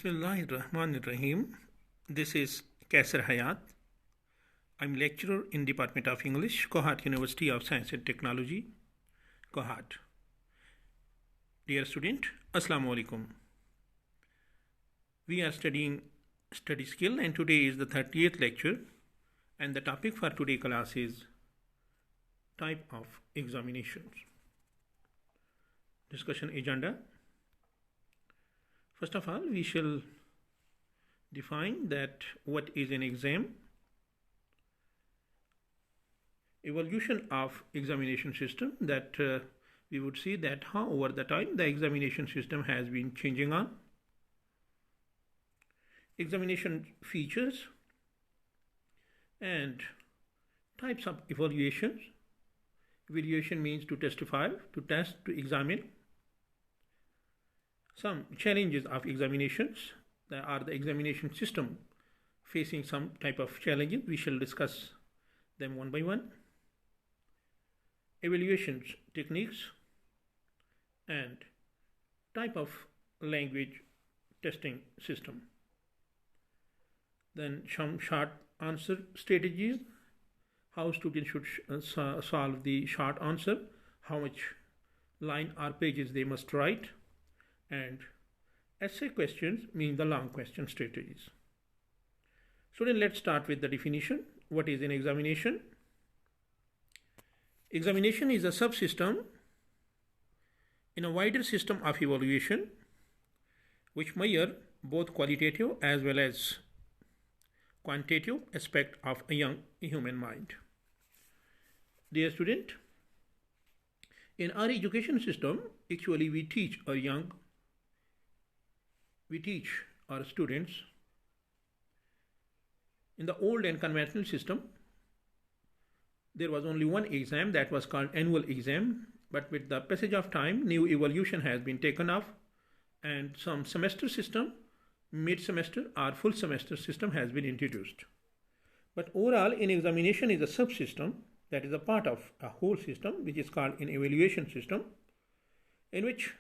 Bismillahirrahmanirrahim. This is Kaisar Hayat. I'm lecturer in Department of English, Kohat University of Science and Technology, Kohat. Dear student, Assalamu alaikum. We are studying study skill and today is the 30th lecture and the topic for today class is type of examinations. Discussion agenda. First of all, we shall define that what is an exam, evolution of examination system, that we would see that how over the time the examination system has been changing on, examination features and types of evaluations. Evaluation means to testify, to test, to examine. Some challenges of examinations, that are the examination system facing some type of challenges. We shall discuss them one by one. Evaluations techniques and type of language testing system. Then some short answer strategies, how students should solve the short answer, how much line or pages they must write, and essay questions mean the long question strategies. So then let's start with the definition. What is an examination? Examination is a subsystem in a wider system of evaluation which measure both qualitative as well as quantitative aspect of a young human mind. Dear student, in our education system, actually we teach our students. In the old and conventional system, there was only one exam that was called annual exam, but with the passage of time, new evolution has been taken off and some semester system, mid-semester or full semester system has been introduced. But overall, an examination is a subsystem that is a part of a whole system which is called an evaluation system, in which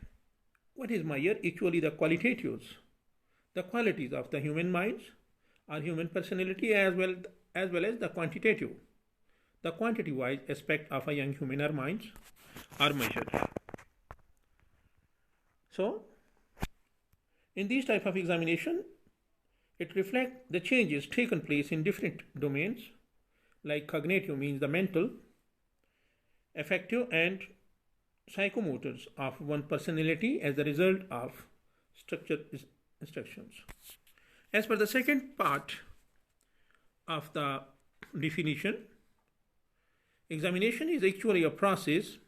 what is measured actually the qualitatives, the qualities of the human minds or human personality, as well as the quantitative, the quantity-wise aspect of a young human minds are measured. So, in these type of examination, it reflects the changes taken place in different domains, like cognitive means the mental, affective and psychomotors of one personality as a result of structured instructions. As per the second part of the definition, examination is actually a process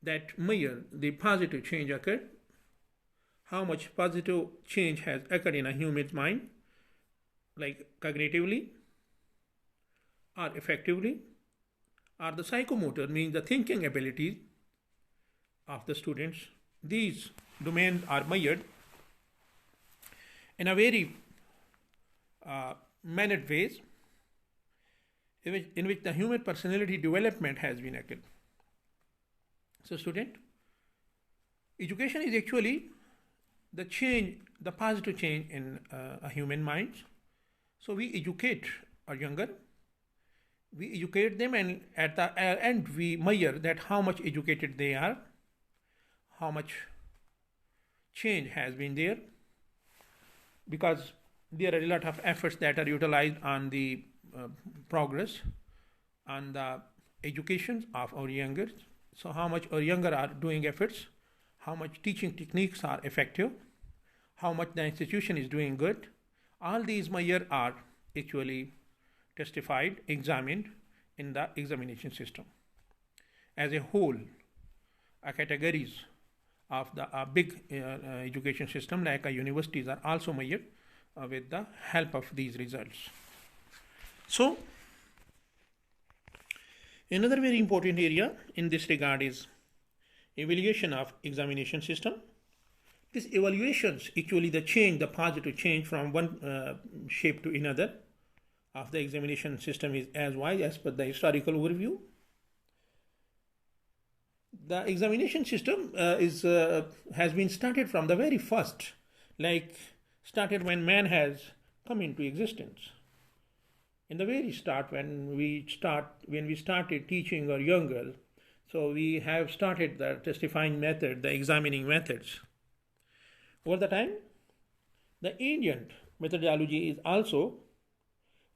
that measures the positive change occurred, how much positive change has occurred in a human's mind, like cognitively or effectively, or the psychomotor means the thinking abilities of the students. These domains are measured in a very mannered ways in which the human personality development has been occurred. So student, education is actually the change, the positive change in a human mind. So we educate our younger, we educate them, and at the end we measure that how much educated they are, how much change has been there, because there are a lot of efforts that are utilized on the progress on the education of our younger. So how much our younger are doing efforts, how much teaching techniques are effective, how much the institution is doing good. All these measures are actually testified, examined in the examination system. As a whole, categories of the big education system like universities are also measured with the help of these results. So, another very important area in this regard is evaluation of examination system. These evaluations actually the positive change from one shape to another of the examination system is as wide as per the historical overview. The examination system has been started from the very first like started when man has come into existence. In the very start, when we started teaching our young girl, so we have started the testifying method, the examining methods. Over the time, the ancient methodology is also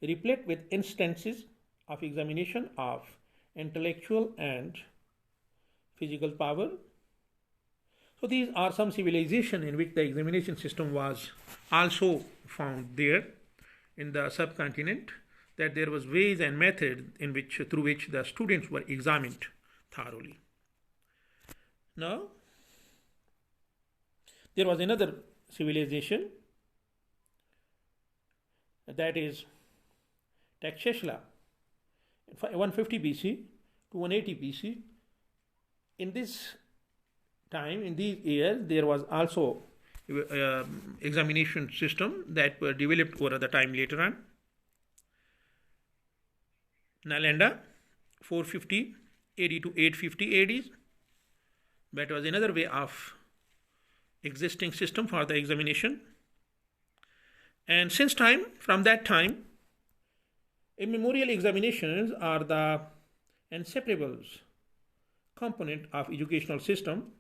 replete with instances of examination of intellectual and physical power. So these are some civilization in which the examination system was also found there in the subcontinent, that there was ways and method in which through which the students were examined thoroughly. Now, there was another civilization, that is Takshashila, 150 BC to 180 BC. In this time, in these years, there was also examination system that were developed over the time later on. Nalanda, 450 AD to 850 AD. That was another way of existing system for the examination. And from that time, immemorial examinations are the inseparable component of educational system,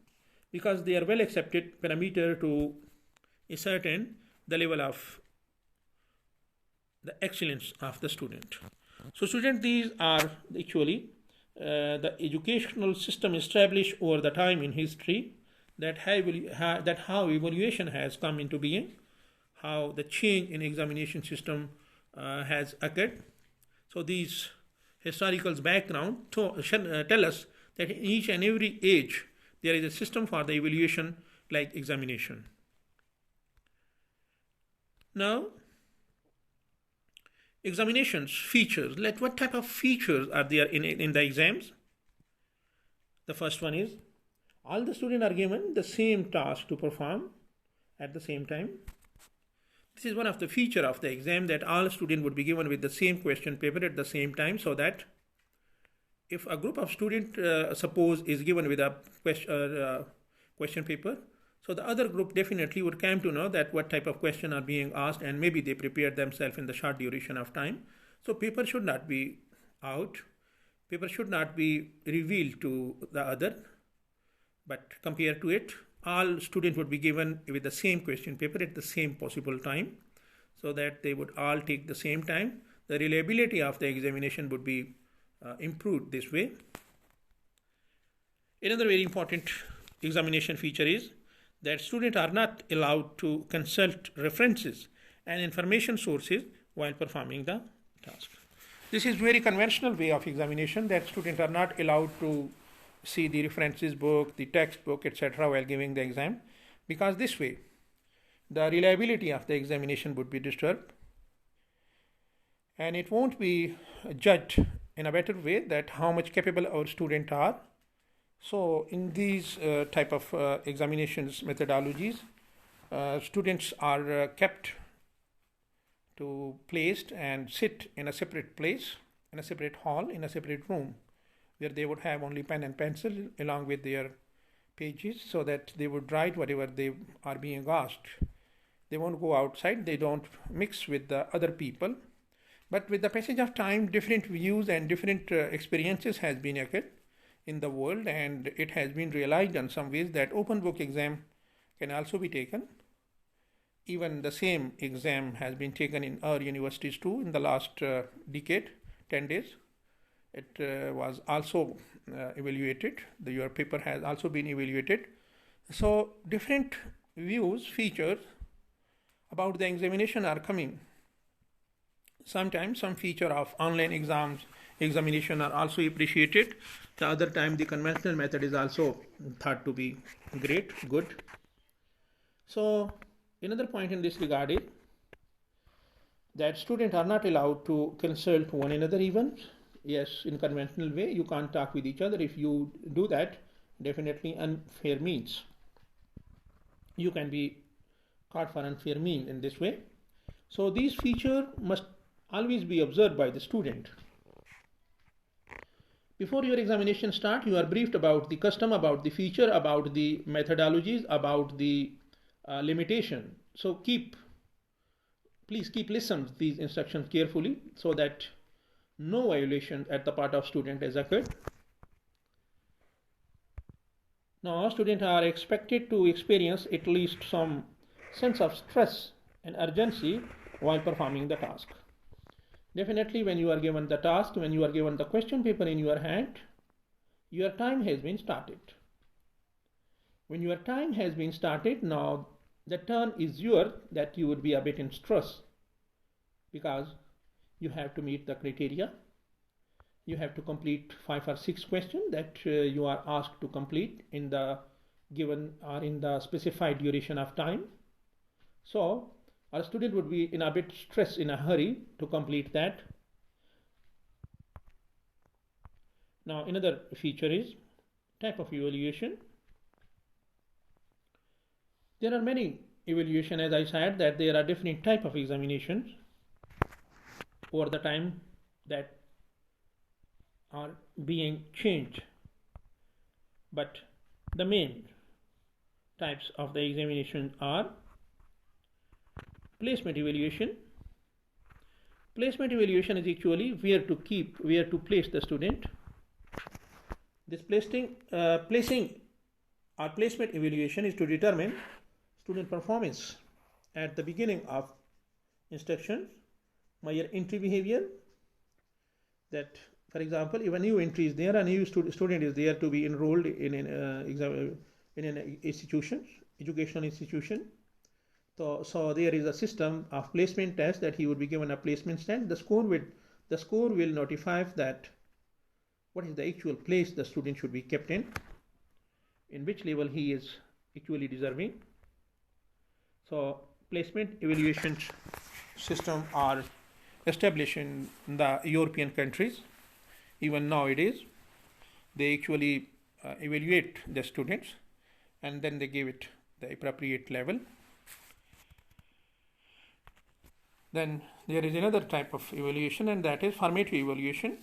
because they are well accepted parameter to ascertain the level of the excellence of the student. So student, these are actually the educational system established over the time in history, that how evaluation has come into being, how the change in examination system has occurred. So these historical background tell us that in each and every age there is a system for the evaluation like examination. Now, examinations features. What type of features are there in the exams? The first one is all the students are given the same task to perform at the same time. This is one of the feature of the exam, that all students would be given with the same question paper at the same time, so that if a group of students suppose is given with a question paper, so the other group definitely would come to know that what type of question are being asked, and maybe they prepared themselves in the short duration of time. So paper should not be out, paper should not be revealed to the other, but compared to it, all students would be given with the same question paper at the same possible time, so that they would all take the same time. The reliability of the examination would be improved this way. Another very important examination feature is that students are not allowed to consult references and information sources while performing the task. This is very conventional way of examination, that students are not allowed to see the references book, the textbook, etc. while giving the exam, because this way the reliability of the examination would be disturbed, and it won't be judged in a better way that how much capable our students are. So in these type of examinations methodologies, students are kept to placed and sit in a separate place, in a separate hall, in a separate room, where they would have only pen and pencil along with their pages, so that they would write whatever they are being asked. They won't go outside, they don't mix with the other people. But with the passage of time, different views and different experiences has been occurred in the world, and it has been realized in some ways that open book exam can also be taken. Even the same exam has been taken in our universities too in the last decade, 10 days. It was also evaluated. Your paper has also been evaluated. So different views, features about the examination are coming. Sometimes some feature of online examination are also appreciated. The other time the conventional method is also thought to be great, good. So another point in this regard is that students are not allowed to consult one another even. Yes, in conventional way, you can't talk with each other. If you do that, definitely unfair means. You can be caught for unfair means in this way. So these features must always be observed by the student. Before your examination start, you are briefed about the custom, about the feature, about the methodologies, about the limitation. So please keep listen to these instructions carefully so that no violation at the part of student has occurred. Now, students are expected to experience at least some sense of stress and urgency while performing the task. Definitely, when you are given the task, when you are given the question paper in your hand, your time has been started. When your time has been started, now the turn is yours that you would be a bit in stress because you have to meet the criteria. You have to complete 5 or 6 questions that you are asked to complete in the given or in the specified duration of time. So our student would be in a bit stress, in a hurry to complete that. Now another feature is type of evaluation. There are many evaluation, as I said, that there are different type of examinations over the time that are being changed, but the main types of the examination are placement evaluation. Placement evaluation is actually where to place the student. This placing or placement evaluation is to determine student performance at the beginning of instruction by your entry behavior. That, for example, if a new entry is there, a new student is there to be enrolled in an institution, educational institution. So there is a system of placement test that he would be given a placement test. The score will notify that what is the actual place the student should be kept in which level he is actually deserving. So placement evaluation system are established in the European countries. Even nowadays, they actually evaluate the students and then they give it the appropriate level. Then there is another type of evaluation, and that is formative evaluation.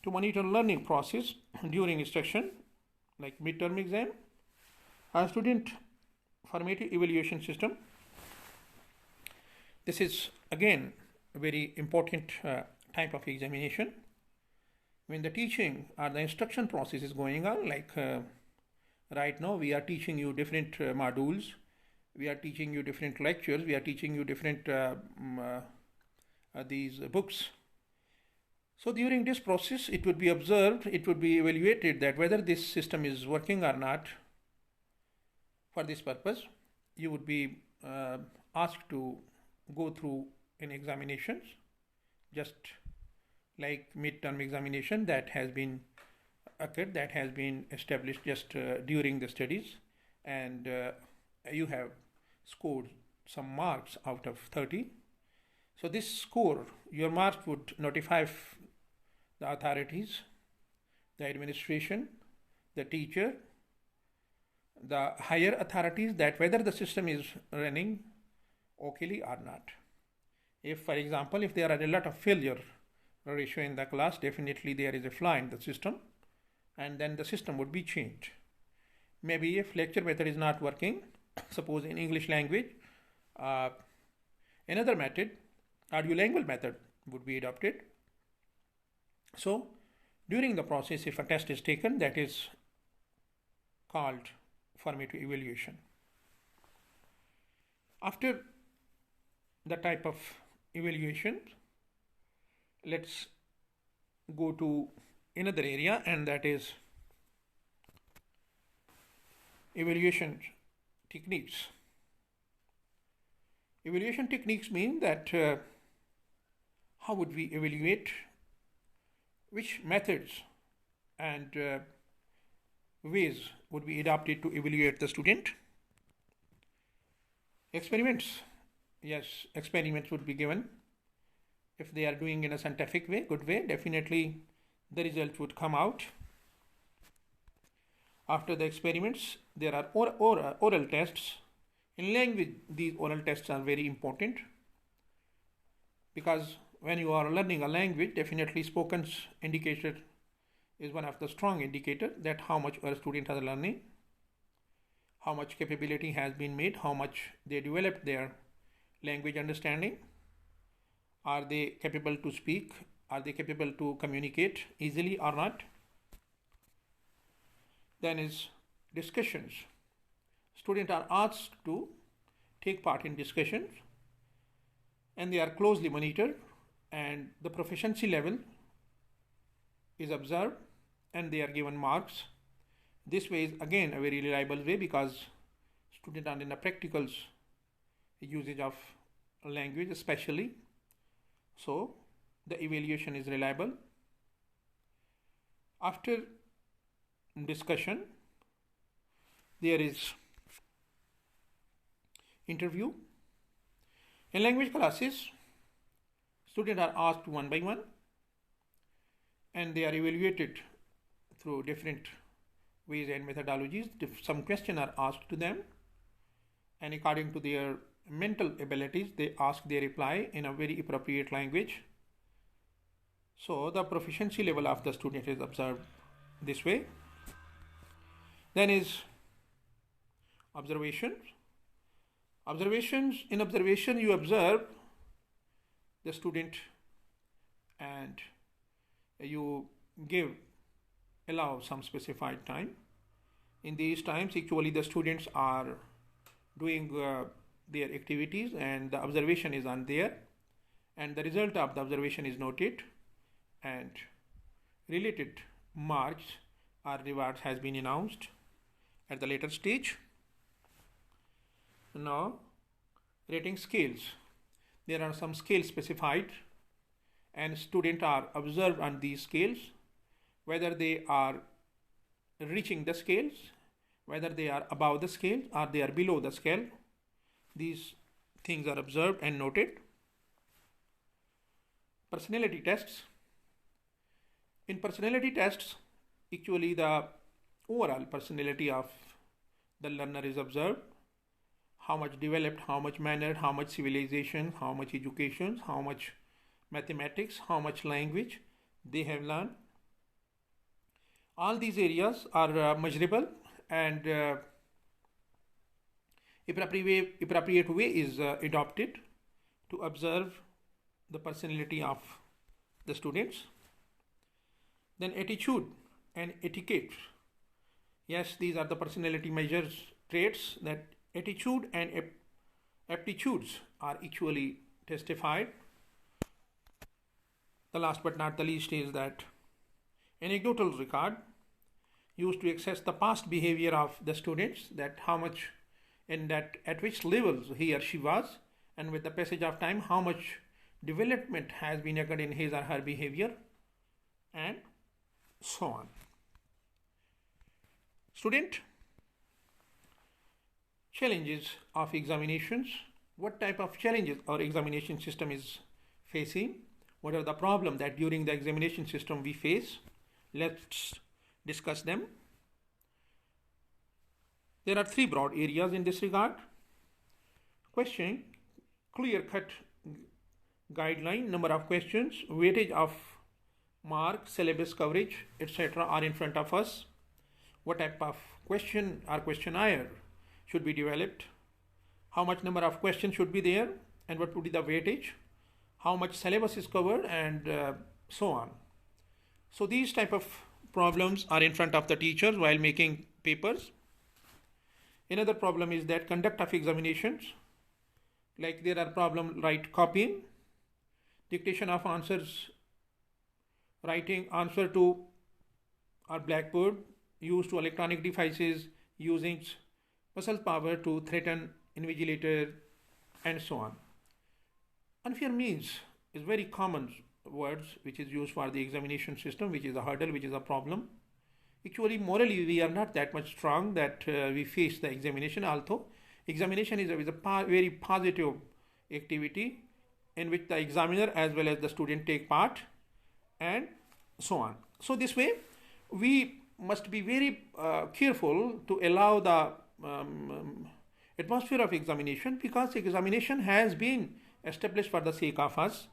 To monitor learning process during instruction, like midterm exam, a student formative evaluation system. This is again a very important type of examination. When the teaching or the instruction process is going on, like right now we are teaching you different modules, we are teaching you different lectures, we are teaching you different these books. So during this process, it would be observed, it would be evaluated that whether this system is working or not. For this purpose, you would be asked to go through an examinations, just like midterm examination that has been occurred, that has been established just during the studies, and you have scored some marks out of 30. So this score, your marks would notify the authorities, the administration, the teacher, the higher authorities, that whether the system is running okayly or not. If, for example, if there are a lot of failure ratio in the class, definitely there is a flaw in the system, and then the system would be changed. Maybe if lecture method is not working, suppose in English language, another method, audiolingual method, would be adopted. So during the process, if a test is taken, that is called formative evaluation. After the type of evaluation, let's go to another area, and that is evaluation techniques. Evaluation techniques mean that how would we evaluate, which methods and ways would be adopted to evaluate the student. Experiments, yes, experiments would be given. If they are doing in a scientific way, good way, definitely the result would come out. After the experiments, there are oral tests. In language, these oral tests are very important because when you are learning a language, definitely spoken indicator is one of the strong indicator that how much our student are learning. how much capability has been made, how much they developed their language understanding, are they capable to speak, are they capable to communicate easily or not. Then is discussions. Students are asked to take part in discussions and they are closely monitored, and the proficiency level is observed and they are given marks. This way is again a very reliable way because students are in the practicals usage of language especially, so the evaluation is reliable. After discussion there is interview. In language classes, students are asked one by one and they are evaluated through different ways and methodologies. Some questions are asked to them, and according to their mental abilities, they ask their reply in a very appropriate language. So the proficiency level of the student is observed this way. Then is observations. In observation, you observe the student and you allow some specified time. In these times, actually the students are doing their activities and the observation is on there, and the result of the observation is noted, and related marks or rewards has been announced at the later stage. Now, rating scales. There are some scales specified and students are observed on these scales, whether they are reaching the scales, whether they are above the scale or they are below the scale. These things are observed and noted. Personality tests. In personality tests, actually the overall personality of the learner is observed. How much developed, how much mannered, how much civilization, how much education, how much mathematics, how much language they have learned. All these areas are measurable, and appropriate way is adopted to observe the personality of the students. Then attitude and etiquette. Yes, these are the personality measures traits that attitude and aptitudes are equally testified. The last but not the least is that anecdotal record used to assess the past behavior of the students, that how much and that at which levels he or she was, and with the passage of time how much development has been occurred in his or her behavior, and so on. Student, challenges of examinations. What type of challenges our examination system is facing? What are the problems that during the examination system we face? Let's discuss them. There are three broad areas in this regard. Question, clear-cut guideline, number of questions, weightage of mark, syllabus coverage, etc. are in front of us. What type of question or questionnaire should be developed? How much number of questions should be there, and what would be the weightage? How much syllabus is covered, and so on. So these type of problems are in front of the teachers while making papers. Another problem is that conduct of examinations. Like there are problems like copying, dictation of answers, writing answer to our blackboard, use to electronic devices, using muscle power to threaten invigilator, and so on. Unfair means is very common words which is used for the examination system, which is a hurdle, which is a problem. Actually, morally, we are not that much strong that we face the examination, although examination is a very positive activity in which the examiner as well as the student take part, and so on. So this way, we must be very careful to allow the atmosphere of examination, because examination has been established for the sake of us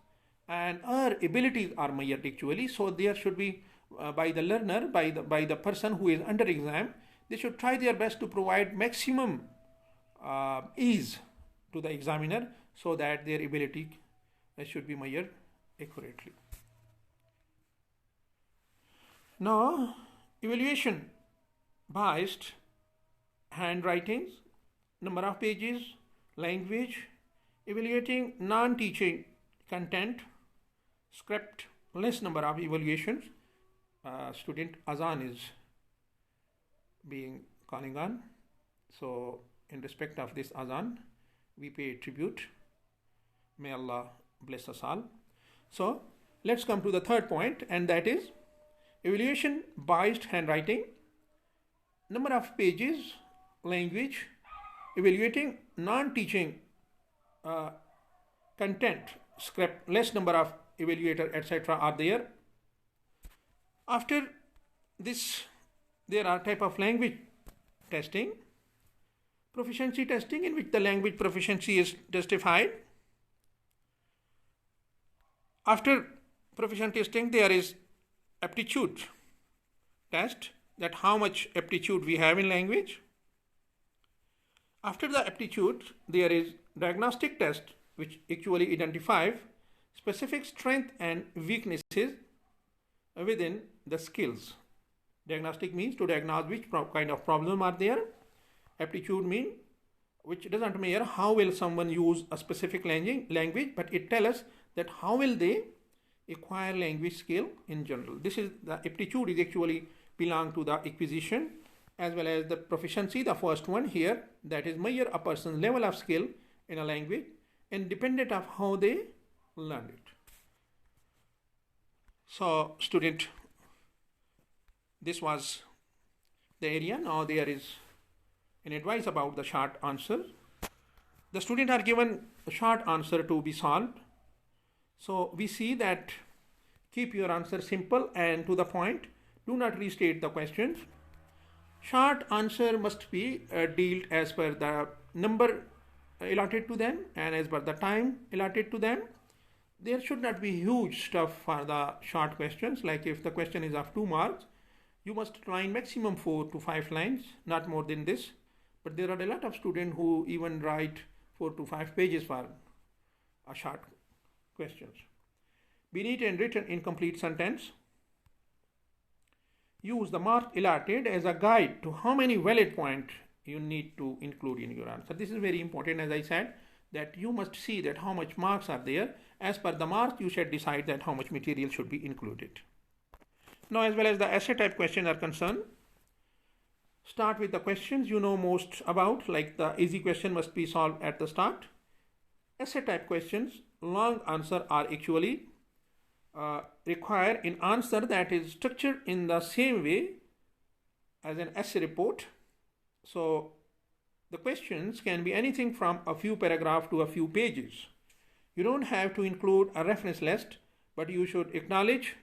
and our abilities are measured actually. So there should be by the learner, by the person who is under exam, they should try their best to provide maximum ease to the examiner so that their ability should be measured accurately. Now, evaluation biased handwritings, number of pages, language, evaluating non-teaching content, script, less number of evaluations. Student azan is being calling on, so in respect of this azan we pay tribute. May Allah bless us all. So let's come to the third point, and that is evaluation biased handwriting, number of pages, language, evaluating non-teaching content, script, less number of evaluator, etc. are there. After this, there are type of language testing, proficiency testing, in which the language proficiency is justified. After proficiency testing, there is aptitude test, that how much aptitude we have in language. After the aptitude, there is diagnostic test, which actually identifies specific strength and weaknesses within the skills. Diagnostic means to diagnose which kind of problem are there. Aptitude means which doesn't measure how will someone use a specific language, but it tells us that how will they acquire language skill in general. This is the aptitude is actually belong to the acquisition, as well as the proficiency, the first one here, that is measure a person's level of skill in a language independent of how they learn it. So student, this was the area. Now there is an advice about the short answer. The student are given a short answer to be solved. So we see that keep your answer simple and to the point. Do not restate the questions. Short answer must be dealt as per the number allotted to them and as per the time allotted to them. There should not be huge stuff for the short questions. Like if the question is of 2 marks, you must write maximum 4 to 5 lines, not more than this. But there are a lot of students who even write 4 to 5 pages for a short questions. Be neat and written in complete sentence. Use the mark allotted as a guide to how many valid points you need to include in your answer. This is very important, as I said, that you must see that how much marks are there. As per the mark, you should decide that how much material should be included. Now, as well as the essay type questions are concerned, start with the questions you know most about, like the easy question must be solved at the start. Essay type questions, long answer are actually require an answer that is structured in the same way as an essay report. So the questions can be anything from a few paragraphs to a few pages. You don't have to include a reference list, but you should acknowledge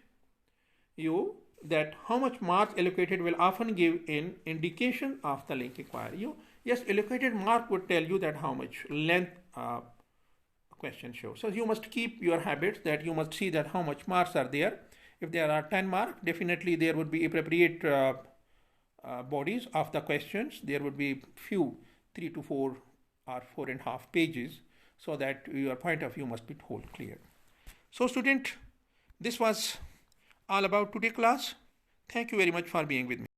that how much marks allocated will often give an indication of the length required. Yes, allocated mark would tell you that how much length question shows. So you must keep your habits that you must see that how much marks are there. If there are 10 marks, definitely there would be appropriate bodies of the questions. There would be few 3 to 4 or 4.5 pages, so that your point of view must be whole clear. So student, this was all about today's class. Thank you very much for being with me.